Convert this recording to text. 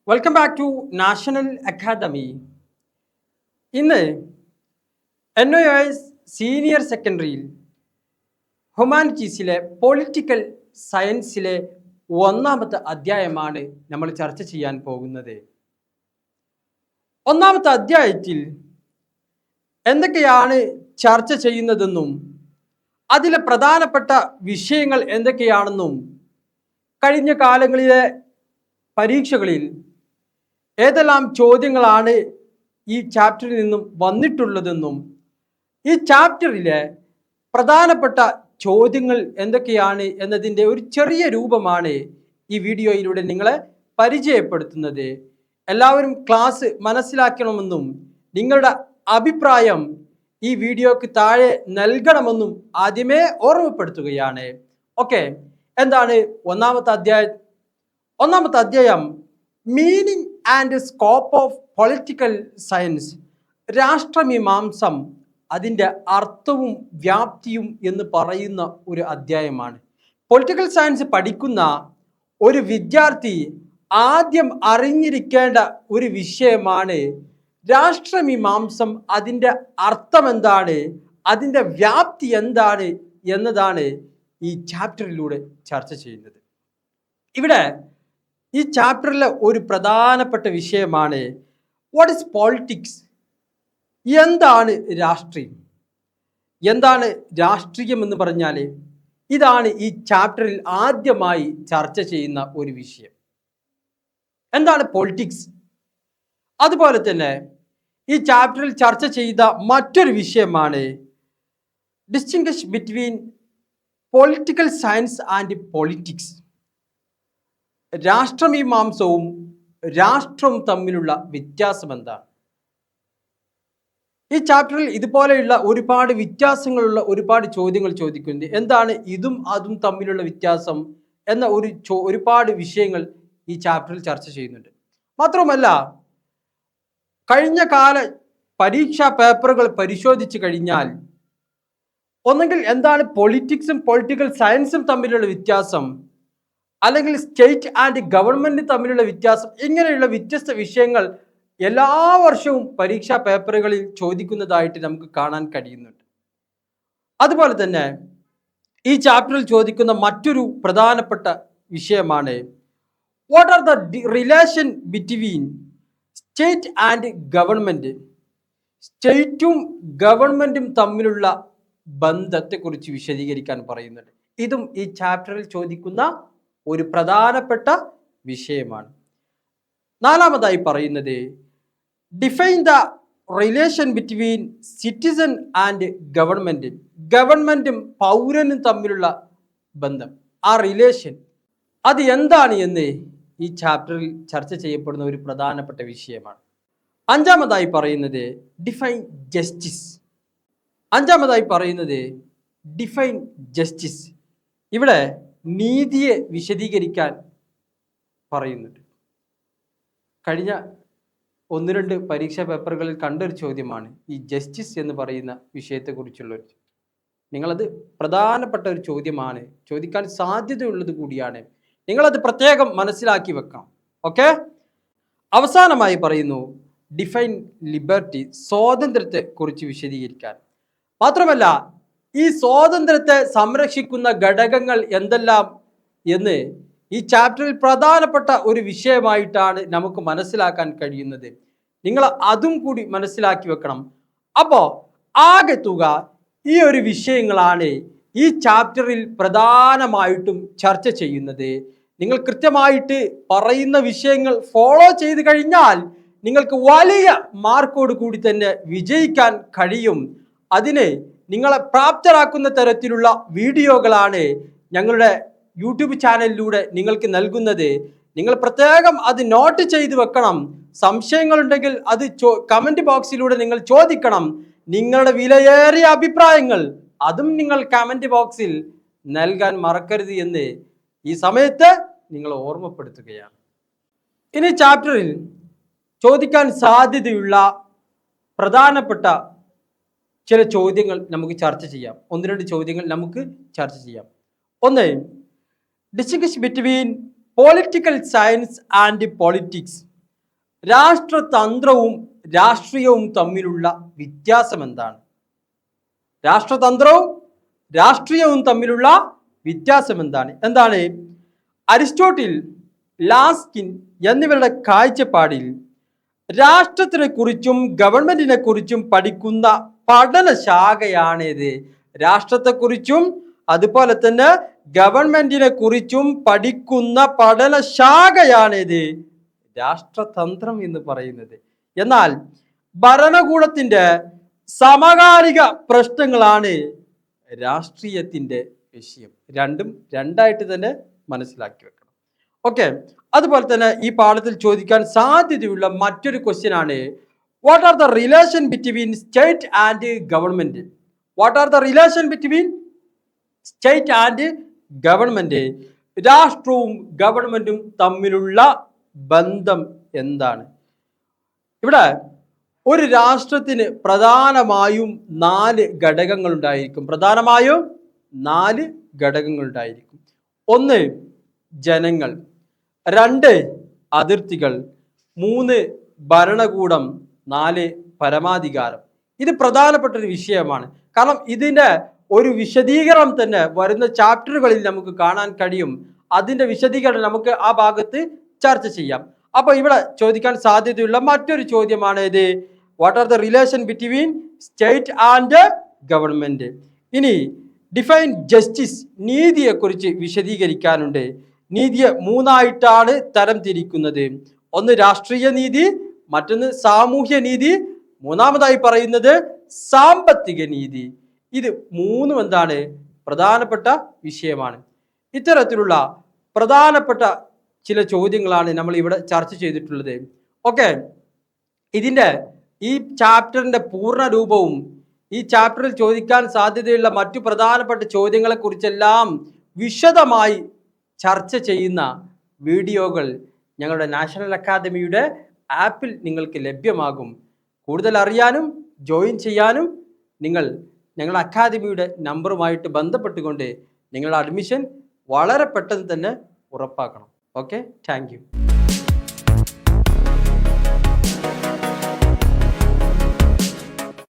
Welcome back to national academy. ഇന്ന് NOS senior സെക്കൻഡറിയിൽ ഹ്യൂമാനിറ്റീസിലെ പൊളിറ്റിക്കൽ സയൻസിലെ ഒന്നാമത്തെ അധ്യായമാണ് നമ്മൾ ചർച്ച ചെയ്യാൻ പോകുന്നത്. ഒന്നാമത്തെ അധ്യായത്തിൽ എന്തൊക്കെയാണ് ചർച്ച ചെയ്യുന്നതെന്നും അതിലെ പ്രധാനപ്പെട്ട വിഷയങ്ങൾ എന്തൊക്കെയാണെന്നും കഴിഞ്ഞ കാലങ്ങളിലെ പരീക്ഷകളിൽ ഏതെല്ലാം ചോദ്യങ്ങളാണ് ഈ ചാപ്റ്ററിൽ നിന്നും വന്നിട്ടുള്ളതെന്നും ഈ ചാപ്റ്ററിലെ പ്രധാനപ്പെട്ട ചോദ്യങ്ങൾ എന്തൊക്കെയാണ് എന്നതിൻ്റെ ഒരു ചെറിയ രൂപമാണ് ഈ വീഡിയോയിലൂടെ നിങ്ങളെ പരിചയപ്പെടുത്തുന്നത്. എല്ലാവരും ക്ലാസ് മനസ്സിലാക്കണമെന്നും നിങ്ങളുടെ അഭിപ്രായം ഈ വീഡിയോക്ക് താഴെ നൽകണമെന്നും ആദ്യമേ ഓർമ്മപ്പെടുത്തുകയാണ്. ഓക്കെ, എന്താണ് ഒന്നാമത്തെ അധ്യായം meaning and scope of political science, രാഷ്ട്രമീമാംസം, അതിൻ്റെ അർത്ഥവും വ്യാപ്തിയും എന്ന് പറയുന്ന ഒരു അധ്യായമാണ്. പൊളിറ്റിക്കൽ സയൻസ് പഠിക്കുന്ന ഒരു വിദ്യാർത്ഥി ആദ്യം അറിഞ്ഞിരിക്കേണ്ട ഒരു വിഷയമാണ് രാഷ്ട്രമീമാംസം. അതിൻ്റെ അർത്ഥം എന്താണ്, അതിൻ്റെ വ്യാപ്തി എന്താണ് എന്നതാണ് ഈ ചാപ്റ്ററിലൂടെ ചർച്ച ചെയ്യുന്നത്. ഇവിടെ ഈ ചാപ്റ്ററിലെ ഒരു പ്രധാനപ്പെട്ട വിഷയമാണ് വാട്ട് ഈസ് പോളിറ്റിക്സ്, എന്താണ് രാഷ്ട്രീയം, എന്താണ് രാഷ്ട്രീയം എന്ന് പറഞ്ഞാൽ ഇതാണ് ഈ ചാപ്റ്ററിൽ ആദ്യമായി ചർച്ച ചെയ്യുന്ന ഒരു വിഷയം. എന്താണ് പൊളിറ്റിക്സ്? അതുപോലെ തന്നെ ഈ ചാപ്റ്ററിൽ ചർച്ച ചെയ്ത മറ്റൊരു വിഷയമാണ് distinguish between political science and politics, രാഷ്ട്രമീമാംസവും രാഷ്ട്രവും തമ്മിലുള്ള വ്യത്യാസം എന്താണ്. ഈ ചാപ്റ്ററിൽ ഇതുപോലെയുള്ള ഒരുപാട് വ്യത്യാസങ്ങളുള്ള ഒരുപാട് ചോദ്യങ്ങൾ ചോദിക്കുന്നുണ്ട്. എന്താണ് ഇതും അതും തമ്മിലുള്ള വ്യത്യാസം എന്ന ഒരുപാട് വിഷയങ്ങൾ ഈ ചാപ്റ്ററിൽ ചർച്ച ചെയ്യുന്നുണ്ട്. മാത്രമല്ല, കഴിഞ്ഞ കാല പരീക്ഷാ പേപ്പറുകൾ പരിശോധിച്ചു കഴിഞ്ഞാൽ ഒന്നെങ്കിൽ എന്താണ് പൊളിറ്റിക്സും പൊളിറ്റിക്കൽ സയൻസും തമ്മിലുള്ള വ്യത്യാസം, അല്ലെങ്കിൽ സ്റ്റേറ്റ് ആൻഡ് ഗവൺമെന്റ് തമ്മിലുള്ള വ്യത്യാസം, ഇങ്ങനെയുള്ള വ്യത്യസ്ത വിഷയങ്ങൾ എല്ലാ വർഷവും പരീക്ഷാ പേപ്പറുകളിൽ ചോദിക്കുന്നതായിട്ട് നമുക്ക് കാണാൻ കഴിയുന്നുണ്ട്. അതുപോലെ തന്നെ ഈ ചാപ്റ്ററിൽ ചോദിക്കുന്ന മറ്റൊരു പ്രധാനപ്പെട്ട വിഷയമാണ് what are the relation between state and government, സ്റ്റേറ്റും ഗവൺമെന്റും തമ്മിലുള്ള ബന്ധത്തെക്കുറിച്ച് വിശദീകരിക്കാൻ പറയുന്നുണ്ട്. ഇതും ഈ ചാപ്റ്ററിൽ ചോദിക്കുന്ന ഒരു പ്രധാനപ്പെട്ട വിഷയമാണ്. നാലാമതായി പറയുന്നത് define the relation between citizen and government, ഗവൺമെന്റും പൗരനും തമ്മിലുള്ള ബന്ധം, ആ റിലേഷൻ അത് എന്താണ് എന്ന് ഈ ചാപ്റ്ററിൽ ചർച്ച ചെയ്യപ്പെടുന്ന ഒരു പ്രധാനപ്പെട്ട വിഷയമാണ്. അഞ്ചാമതായി പറയുന്നത് ഡിഫൈൻ ജസ്റ്റിസ്. Define justice. ഇവിടെ നീതിയെ വിശദീകരിക്കാൻ പറയുന്നുണ്ട്. കഴിഞ്ഞ 1-2 പരീക്ഷാ പേപ്പറുകളിൽ കണ്ടൊരു ചോദ്യമാണ് ഈ ജസ്റ്റിസ് എന്ന് പറയുന്ന വിഷയത്തെക്കുറിച്ചുള്ളൊരു. നിങ്ങളത് പ്രധാനപ്പെട്ട ഒരു ചോദ്യമാണ്, ചോദിക്കാൻ സാധ്യതയുള്ളത് കൂടിയാണ്. നിങ്ങളത് പ്രത്യേകം മനസ്സിലാക്കി വെക്കണം. ഓക്കെ, അവസാനമായി പറയുന്നു ഡിഫൈൻ ലിബർട്ടി, സ്വാതന്ത്ര്യത്തെ കുറിച്ച് വിശദീകരിക്കാൻ. മാത്രമല്ല, ഈ സ്വാതന്ത്ര്യത്തെ സംരക്ഷിക്കുന്ന ഘടകങ്ങൾ എന്തെല്ലാം എന്ന് ഈ ചാപ്റ്ററിൽ പ്രധാനപ്പെട്ട ഒരു വിഷയമായിട്ടാണ് നമുക്ക് മനസ്സിലാക്കാൻ കഴിയുന്നത്. നിങ്ങൾ അതും കൂടി മനസ്സിലാക്കി വെക്കണം. അപ്പോൾ ആകെ തുക ഈ ഒരു വിഷയങ്ങളാണ് ഈ ചാപ്റ്ററിൽ പ്രധാനമായിട്ടും ചർച്ച ചെയ്യുന്നത്. നിങ്ങൾ കൃത്യമായിട്ട് പറയുന്ന വിഷയങ്ങൾ ഫോളോ ചെയ്ത് കഴിഞ്ഞാൽ നിങ്ങൾക്ക് വലിയ മാർക്കോട് കൂടി തന്നെ വിജയിക്കാൻ കഴിയും. അതിന് നിങ്ങളെ പ്രാപ്തരാക്കുന്ന തരത്തിലുള്ള വീഡിയോകളാണ് ഞങ്ങളുടെ യൂട്യൂബ് ചാനലിലൂടെ നിങ്ങൾക്ക് നൽകുന്നത്. നിങ്ങൾ പ്രത്യേകം അത് നോട്ട് ചെയ്ത് വെക്കണം. സംശയങ്ങളുണ്ടെങ്കിൽ അത് കമന്റ് ബോക്സിലൂടെ നിങ്ങൾ ചോദിക്കണം. നിങ്ങളുടെ വിലയേറിയ അഭിപ്രായങ്ങൾ അതും നിങ്ങൾ കമന്റ് ബോക്സിൽ നൽകാൻ മറക്കരുത് എന്ന് ഈ സമയത്ത് നിങ്ങൾ ഓർമ്മപ്പെടുത്തുകയാണ്. ഇനി ചാപ്റ്ററിൽ ചോദിക്കാൻ സാധ്യതയുള്ള പ്രധാനപ്പെട്ട ചില ചോദ്യങ്ങൾ നമുക്ക് ചർച്ച ചെയ്യാം. 1-2 ചോദ്യങ്ങൾ നമുക്ക് ചർച്ച ചെയ്യാം. ഒന്ന്, distinguish between political science and politics, രാഷ്ട്രതന്ത്രവും രാഷ്ട്രീയവും തമ്മിലുള്ള വ്യത്യാസം എന്താണ്? രാഷ്ട്രതന്ത്രവും രാഷ്ട്രീയവും തമ്മിലുള്ള വ്യത്യാസം എന്താണ്? അരിസ്റ്റോട്ടിൽ, ലാസ്കിൻ എന്നിവരുടെ കാഴ്ചപ്പാടിൽ രാഷ്ട്രത്തിനെ കുറിച്ചും ഗവൺമെന്റിനെ കുറിച്ചും പഠിക്കുന്ന പഠനശാഖയാണിത്. രാഷ്ട്രത്തെക്കുറിച്ചും അതുപോലെ തന്നെ ഗവൺമെന്റിനെ കുറിച്ചും പഠിക്കുന്ന പഠനശാഖയാണിത് രാഷ്ട്രതന്ത്രം എന്ന് പറയുന്നത്. എന്നാൽ ഭരണകൂടത്തിന്റെ സമകാലിക പ്രശ്നങ്ങളാണ് രാഷ്ട്രീയത്തിന്റെ വിഷയം. രണ്ടും രണ്ടായിട്ട് തന്നെ മനസ്സിലാക്കി വെക്കണം. ഓക്കെ, അതുപോലെ തന്നെ ഈ പാഠത്തിൽ ചോദിക്കാൻ സാധ്യതയുള്ള മറ്റൊരു ക്വസ്റ്റ്യൻ ആണ്, what are the relation between state and government? What are the relation between state and government? രാഷ്ട്രവും ഗവൺമെന്റും തമ്മിലുള്ള ബന്ധം എന്താണ്? ഇവിടെ ഒരു രാഷ്ട്രത്തിന് പ്രധാനമായും 4 ഘടകങ്ങൾ ഉണ്ടായിരിക്കും. ഒന്ന് ജനങ്ങൾ, 2 അതിർത്തികൾ, 3 ഭരണകൂടം, 4 പരമാധികാരം. ഇത് പ്രധാനപ്പെട്ട ഒരു വിഷയമാണ്. കാരണം ഇതിൻ്റെ ഒരു വിശദീകരണം തന്നെ വരുന്ന ചാപ്റ്ററുകളിൽ നമുക്ക് കാണാൻ കഴിയും. അതിൻ്റെ വിശദീകരണം നമുക്ക് ആ ഭാഗത്ത് ചർച്ച ചെയ്യാം. അപ്പോൾ ഇവിടെ ചോദിക്കാൻ സാധ്യതയുള്ള മറ്റൊരു ചോദ്യമാണ് ഇത്, what are the relation between state and government? ഇനി ഡിഫൈൻ ജസ്റ്റിസ്, നീതിയെക്കുറിച്ച് വിശദീകരിക്കാനുണ്ട്. നീതിയെ 3 ആയിട്ടാണ് തരം തിരിക്കുന്നത്. ഒന്ന് രാഷ്ട്രീയ നീതി, മറ്റൊന്ന് സാമൂഹ്യ നീതി, മൂന്നാമതായി പറയുന്നത് സാമ്പത്തിക നീതി. ഇത് 3 പ്രധാനപ്പെട്ട വിഷയമാണ്. ഇത്തരത്തിലുള്ള പ്രധാനപ്പെട്ട ചില ചോദ്യങ്ങളാണ് നമ്മൾ ഇവിടെ ചർച്ച ചെയ്തിട്ടുള്ളത്. ഓക്കെ, ഇതിൻ്റെ ഈ ചാപ്റ്ററിൻ്റെ പൂർണ്ണ രൂപവും ഈ ചാപ്റ്ററിൽ ചോദിക്കാൻ സാധ്യതയുള്ള മറ്റു പ്രധാനപ്പെട്ട ചോദ്യങ്ങളെക്കുറിച്ചെല്ലാം വിശദമായി ചർച്ച ചെയ്യുന്ന വീഡിയോകൾ ഞങ്ങളുടെ നാഷണൽ അക്കാദമിയുടെ ആപ്പിൽ നിങ്ങൾക്ക് ലഭ്യമാകും. കൂടുതൽ അറിയാനും ജോയിൻ ചെയ്യാനും നിങ്ങൾ ഞങ്ങളുടെ അക്കാദമിയുടെ നമ്പറുമായിട്ട് ബന്ധപ്പെട്ടുകൊണ്ട് നിങ്ങളുടെ അഡ്മിഷൻ വളരെ പെട്ടെന്ന് തന്നെ ഉറപ്പാക്കണം. Okay, thank you.